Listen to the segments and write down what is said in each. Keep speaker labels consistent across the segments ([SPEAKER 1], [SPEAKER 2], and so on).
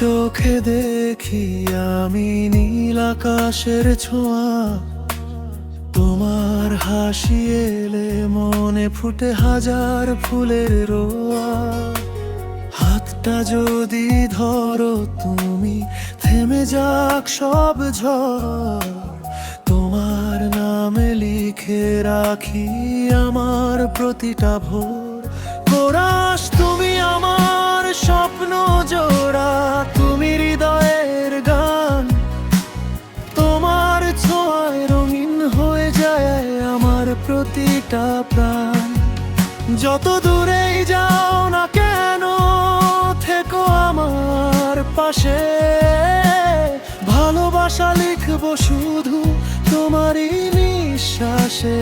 [SPEAKER 1] চোখে দেখি আমি নীল আকাশের ছোঁয়া, তোমার হাসি এলে মনে ফুটে হাজার ফুলের রোয়া। হাতটা যদি ধরো তুমি, থেমে যাক সব ঝড়, তোমার নামে লিখে রাখি আমার প্রতিটা ভোর। কোরাস তুমি আমার স্বপ্ন জোড়া, তুমি হৃদয়ের গান, তোমার ছোঁয়ায় রঙিন হয়ে যায় আমার প্রতিটা প্রাণ। যত দূরেই যাও না কেন থেকো আমার পাশে, ভালোবাসা লিখবো শুধু তোমারই নিঃশ্বাসে।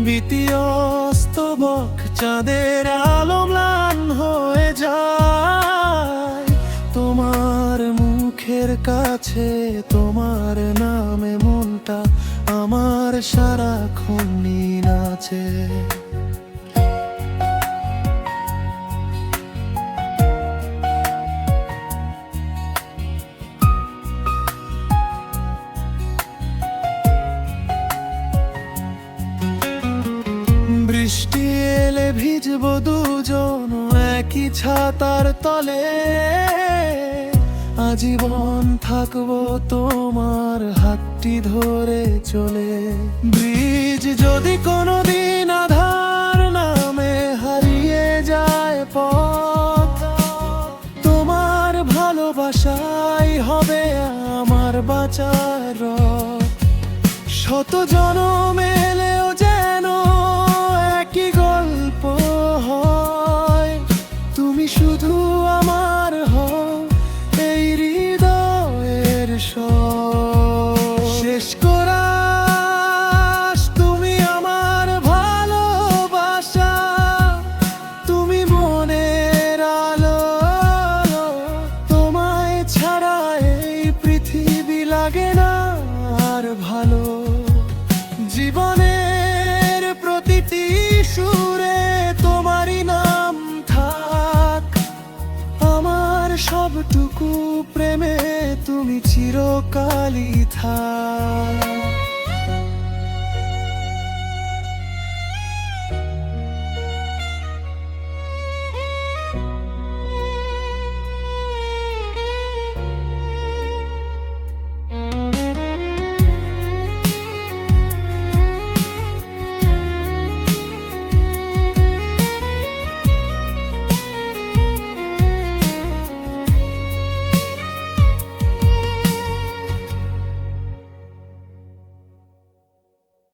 [SPEAKER 1] বিতিয়স্তবক চাঁদের আলো ম্লান হয়ে যায়, তোমার মুখের কাছে তোমার নামে মনটা আমার সারাক্ষণ নাচে। বৃষ্টি এলে ভিজবো দুজন একই ছাতার তলে, আজীবন থাকবো তোমার হাতটি ধরে চলে। ব্রিজ যদি কোনোদিন আধার নামে হারিয়ে যায় পথ, তোমার ভালোবাসাই হবে আমার বাঁচার রথ। শত জনম এলেও যেন একই গল্প হয়, তুমি শুধু আমার হও এই হৃদয়ের শেষ কোরাস তুমি আমার ভালোবাসা, তুমি মনের আলো, তোমায় ছাড়া এই পৃথিবী লাগে না আর ভালো। জীবনের প্রতিটি সুরে তোমারই নাম থাক, আমার সবটুকু প্রেমে তুমি চিরকালই থাক।